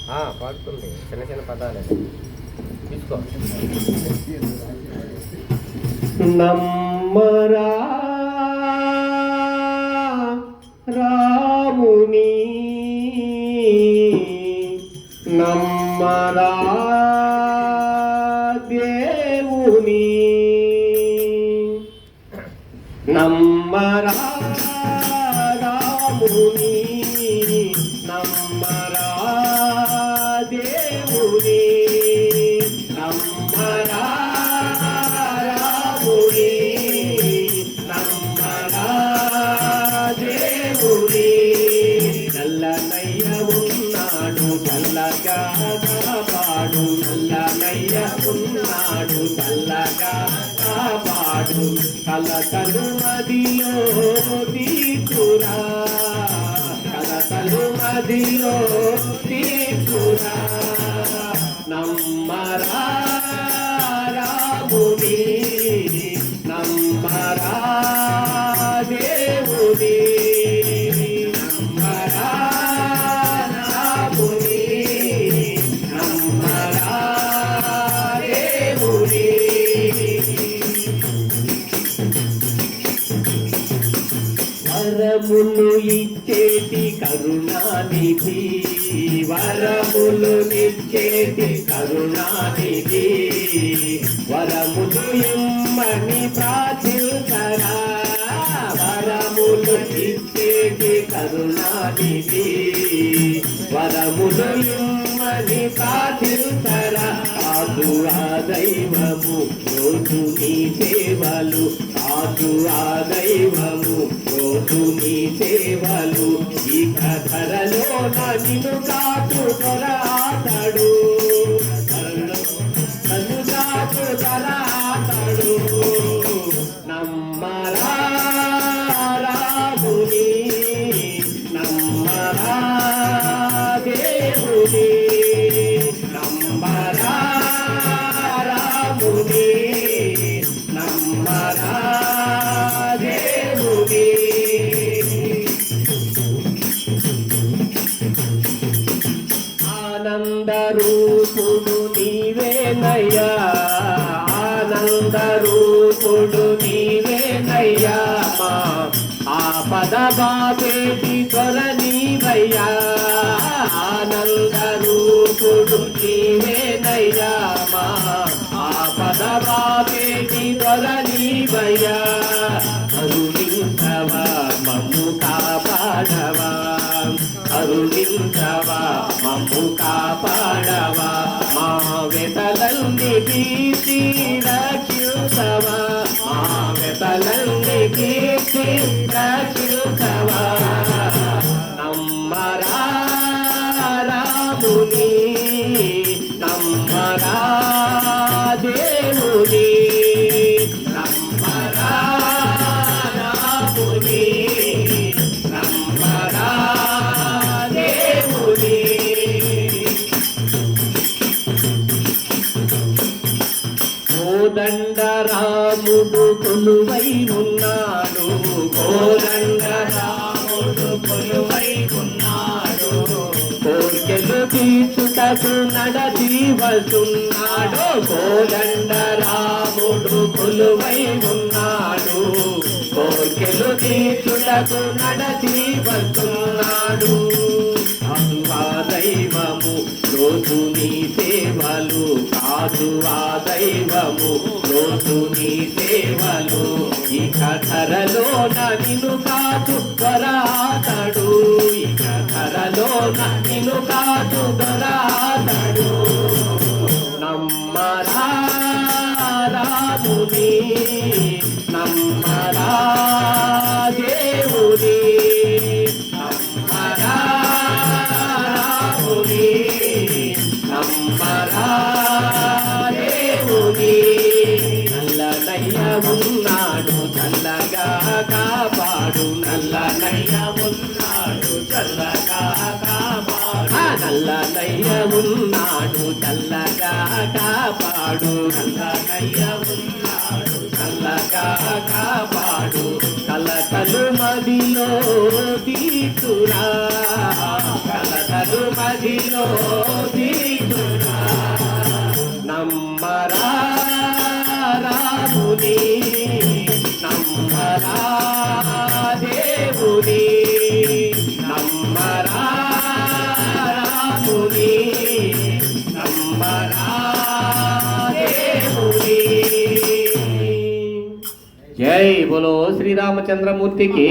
పాడుతుంది చిన్న చిన్న పదాలు తీసుకో. నమ్మరా రాముని నమ్మరా దేవుని నమ్మరా రాముని నమ్మరా దేవుని నమ్మరా రాముని నమ్మరా దేవుని నల్లనయ్య ఉన్నాడు చల్లగా కాపాడు నల్లనయ్య ఉన్నాడు చల్లగా కాపాడు కలకలు మదిలో తీకురా కలకలు మదిలో తీకురా నమ్మరా రాముని నమ్మరా దేవుని నమ్మరా రాముని నమ్మరా దేవుని వరములు ఇచ్చేటి కరుణానిధి వరములు ఇచ్చేటి కరుణానిధి వరములు ఇమ్మని ప్రార్థించరా వరములు ఇచ్చేటి కరుణానిధి వరములు ఇమ్మని ప్రార్థించరా కాదు ఆ దైవము రోజు నీ సేవలు కాదు ఆ దైవము రోజు నీ సేవలు ఈ కథలలో నిన్ను కాటు తొరాతడు నన్ను కాటు తరాతడు నమ్మరా రాముని నమ్మరా దేవుని నమ్మరా రాముని నమ్మరా దేవుని ఆనందరూపుడు నీవేనయ్యా ఆనందరూపుడు నీవేనయ్యా ఆపద బాబేటి దొర నీవయ్యా ఆనందరూపుడు నీవేనయ్యా ఆపద బాబేటి దొర నీవయ్యా కరుణించవా మమ్ము కాపాడవా కరుణించవా మమ్ము కాపాడవా మా వెతలన్ని తీసి రక్షించవా మా వెతలన్ని తీసి రక్షించవా నమ్మరా రాముని నమ్మరా దేవుని నమ్మరా రాముని నమ్మరా దేవుని కోదండ రాముడు కొలువై ఉన్నాడు కోదండ రాముడు కొలువై ఉన్నాడు కోర్కెలు తీర్చుటకు నడచి వస్తున్నాడు కోదండ రాముడు కొలువై ఉన్నాడు కోర్కెలు తీర్చుటకు నడచి వస్తున్నాడు ఆ దైవము రోజు నీ సేవలు కాదు ఆ దైవము రోజు నీ సేవలు ఇక ధరలో నిన్ను కాదు దొరాతడు ఇక ధరలో నిన్ను కాదు దొరాతడు నమ్మరా రాముని నమ్మరా దేవుని నమ్మరా రాముని నమ్మరా దేవుని నల్లనయ్య ఉన్నాడు చల్లగా కాపాడు నల్లనయ్య ఉన్నాడు చల్లగా కాపాడు నల్లనయ్య ఉన్నాడు చల్లగా కాపాడు నల్లనయ్య ఉన్నాడు చల్లగా కాపాడు కలకలు మదిలో తీర్చురా కలతలు మదిలో తీర్చునా. నమ్మరా రాముని, నమ్మరా దేవుని, నమ్మరా రాముని, నమ్మరా దేవుని. జై బోలో శ్రీరామచంద్రమూర్తికి.